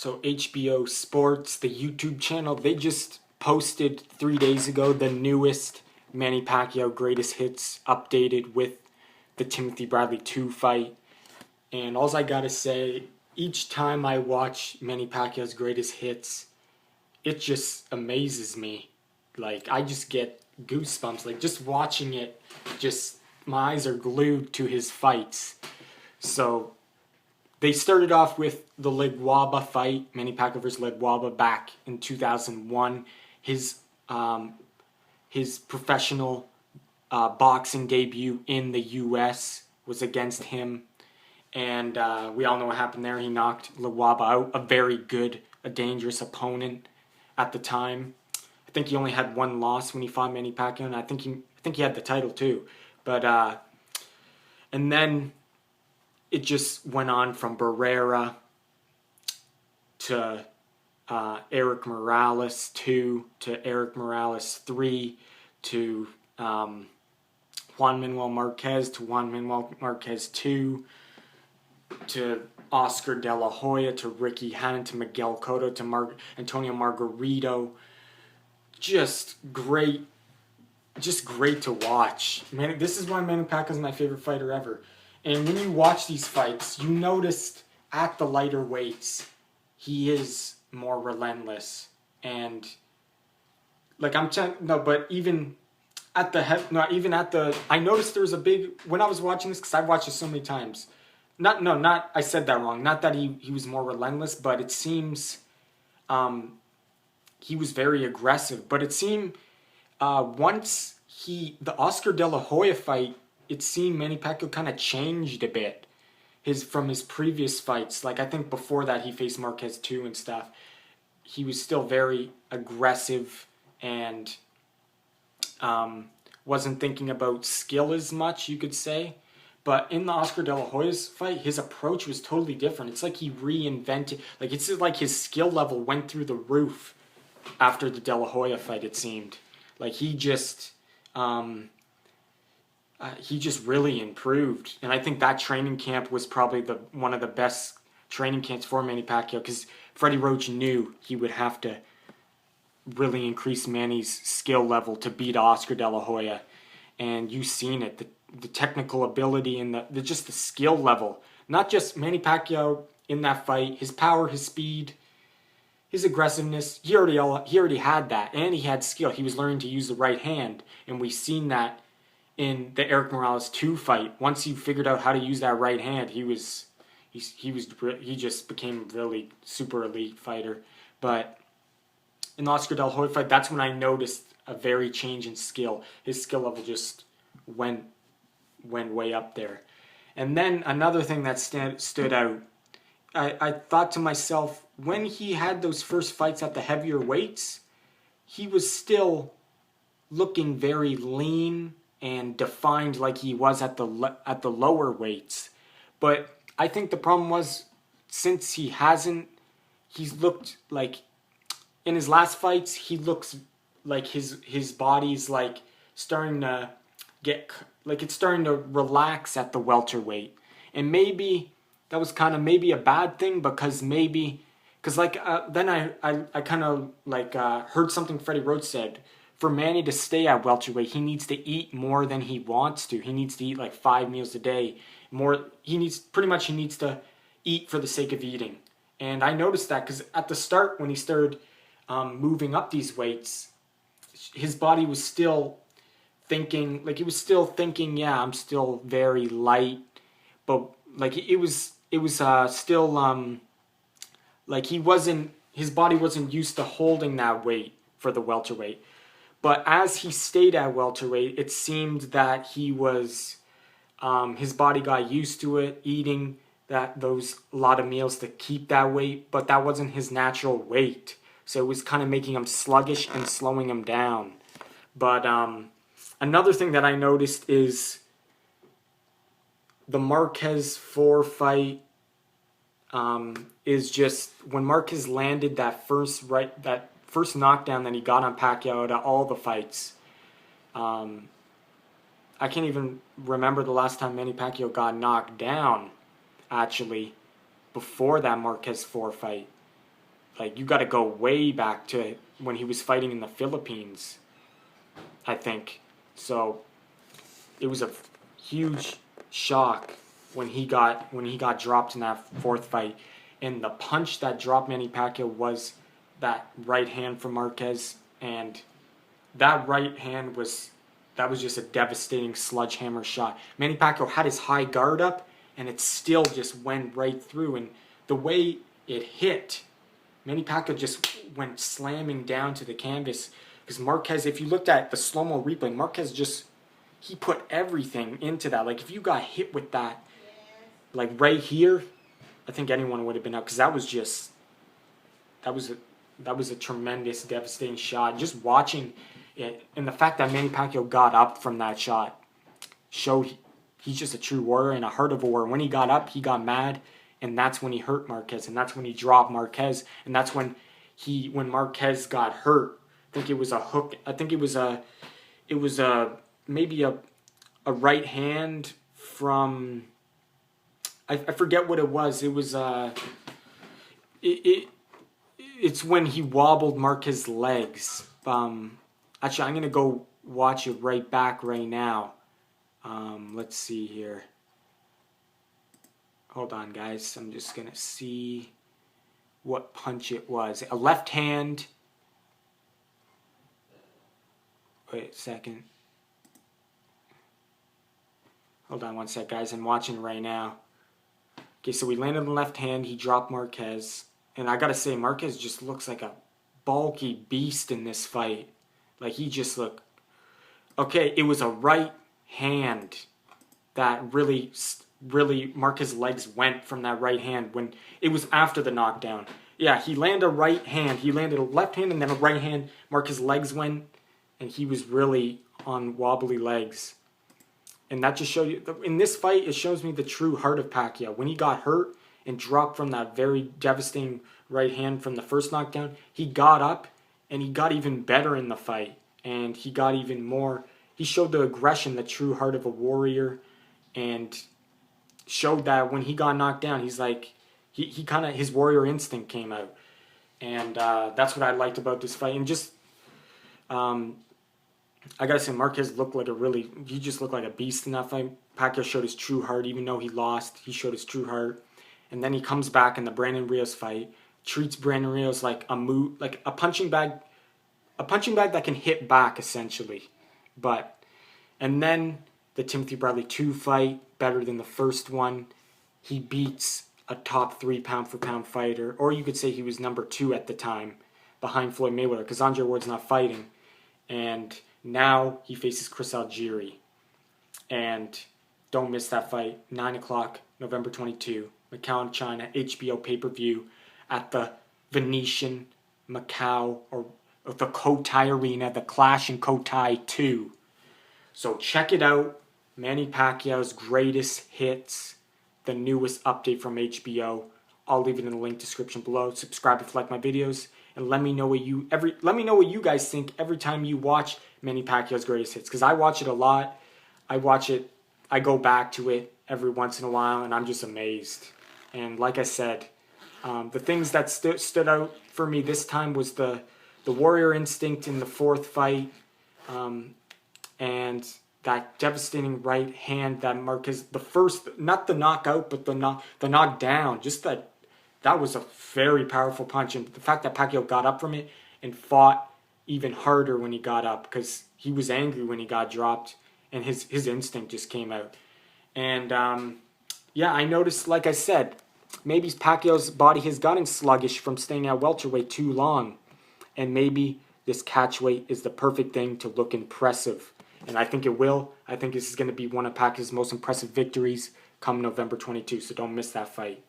So HBO Sports, the YouTube channel, they just posted 3 days ago the newest Manny Pacquiao greatest hits updated with the Timothy Bradley 2 fight. And all I gotta say, each time I watch Manny Pacquiao's greatest hits, it just amazes me. Like, I just get goosebumps. Like, just watching it, just my eyes are glued to his fights. So they started off with the Legwaba fight, Manny Pacquiao versus Legwaba, back in 2001. His professional boxing debut in the U.S. was against him, and we all know what happened there. He knocked Legwaba out, a dangerous opponent at the time. I think he only had one loss when he fought Manny Pacquiao, and I think he had the title too. But and then it just went on from Barrera to Eric Morales 2 to Eric Morales 3 to Juan Manuel Marquez to Juan Manuel Marquez 2 to Oscar De La Hoya to Ricky Hannon to Miguel Cotto to Antonio Margarito. Just great to watch. Man, this is why Manny Pacquiao is my favorite fighter ever. And when you watch these fights, you noticed at the lighter weights, he is more relentless. And like but even at the I noticed there was a big, when I was watching this, because I've watched it so many times. I said that wrong. Not that he was more relentless, but it seems he was very aggressive. But it seemed once the Oscar De La Hoya fight, it seemed Manny Pacquiao kind of changed a bit from his previous fights. Like, I think before that he faced Marquez 2 and stuff. He was still very aggressive and wasn't thinking about skill as much, you could say. But in the Oscar De La Hoya's fight, his approach was totally different. It's like he reinvented. Like, it's like his skill level went through the roof after the De La Hoya fight, it seemed. Like, he just really improved. And I think that training camp was probably one of the best training camps for Manny Pacquiao, because Freddie Roach knew he would have to really increase Manny's skill level to beat Oscar De La Hoya. And you've seen it, the technical ability and the skill level. Not just Manny Pacquiao in that fight, his power, his speed, his aggressiveness, he already had that, and he had skill. He was learning to use the right hand, and we've seen that in the Eric Morales 2 fight. Once he figured out how to use that right hand, he just became a really super elite fighter. But in the Oscar De La Hoya fight, that's when I noticed a very change in skill. His skill level just went way up there. And then another thing that stood out, I thought to myself, when he had those first fights at the heavier weights, he was still looking very lean and defined like he was at the lower weights. But I think the problem was, since he's looked like, in his last fights, he looks like his body's like starting to it's starting to relax at the welterweight. And maybe that was kind of maybe a bad thing, because then I kind of heard something Freddie Roach said. For Manny to stay at welterweight, he needs to eat more than he wants to. He needs to eat like 5 meals a day. He needs to eat for the sake of eating. And I noticed that because at the start, when he started moving up these weights, his body was still thinking, yeah, I'm still very light, but like it was still like his body wasn't used to holding that weight for the welterweight. But as he stayed at welterweight, it seemed that he was his body got used to it, eating a lot of meals to keep that weight, but that wasn't his natural weight. So it was kind of making him sluggish and slowing him down. But another thing that I noticed is the Marquez 4 fight is just when Marquez landed that first knockdown that he got on Pacquiao out of all the fights. I can't even remember the last time Manny Pacquiao got knocked down, actually, before that Marquez 4 fight. like you got to go way back to when he was fighting in the Philippines, I think. So it was a huge shock when he got dropped in that fourth fight. And the punch that dropped Manny Pacquiao was that right hand from Marquez, and that right hand was just a devastating sledgehammer shot. Manny Pacquiao had his high guard up, and it still just went right through. And the way it hit, Manny Pacquiao just went slamming down to the canvas. Because Marquez, if you looked at the slow-mo replay, Marquez he put everything into that. Like, if you got hit with that, like right here, I think anyone would have been out. Because that was a tremendous, devastating shot. Just watching it, and the fact that Manny Pacquiao got up from that shot showed he's just a true warrior and a heart of a warrior. When he got up, he got mad, and that's when he hurt Marquez, and that's when he dropped Marquez, and that's when Marquez got hurt. I think it was a hook. I think it was maybe a right hand from, I forget what it was. It was it's when he wobbled Marquez's legs. Actually, I'm gonna go watch it right back right now. Let's see here. Hold on, guys. I'm just gonna see what punch it was. A left hand. Wait a second. Hold on one sec, guys. I'm watching right now. Okay, so we landed the left hand. He dropped Marquez. And I gotta say, Marquez just looks like a bulky beast in this fight. Like, he just looked... Okay, it was a right hand that really Marquez's legs went from that right hand when it was after the knockdown. Yeah, he landed a right hand. He landed a left hand and then a right hand. Marquez's legs went, and he was really on wobbly legs. And that just showed you... In this fight, it shows me the true heart of Pacquiao. When he got hurt and dropped from that very devastating right hand from the first knockdown, he got up and he got even better in the fight. And he got even more... He showed the aggression, the true heart of a warrior, and showed that when he got knocked down, he's like... He kind of... His warrior instinct came out. And that's what I liked about this fight. And just... I gotta say, Marquez looked like he just looked like a beast in that fight. Pacquiao showed his true heart, even though he lost. He showed his true heart. And then he comes back in the Brandon Rios fight, treats Brandon Rios like a punching bag that can hit back, essentially. And then the Timothy Bradley 2 fight, better than the first one. He beats a top 3 pound-for-pound fighter, or you could say he was number 2 at the time, behind Floyd Mayweather, because Andre Ward's not fighting. And now he faces Chris Algieri. And don't miss that fight, 9 o'clock, November 22. Macau, China, HBO pay-per-view at the Venetian Macau, or the Cotai Arena, the Clash in Cotai 2. So check it out. Manny Pacquiao's greatest hits, the newest update from HBO. I'll leave it in the link description below. Subscribe if you like my videos, and let me know what you guys think every time you watch Manny Pacquiao's greatest hits, because I watch it a lot. I go back to it every once in a while, and I'm just amazed. And like I said, the things that stood out for me this time was the warrior instinct in the fourth fight, and that devastating right hand that Marquez, the first, not the knockout, but the knockdown, just that was a very powerful punch. And the fact that Pacquiao got up from it and fought even harder when he got up, because he was angry when he got dropped, and his instinct just came out. And yeah, I noticed, like I said, maybe Pacquiao's body has gotten sluggish from staying at welterweight too long. And maybe this catchweight is the perfect thing to look impressive. And I think it will. I think this is going to be one of Pacquiao's most impressive victories come November 22. So don't miss that fight.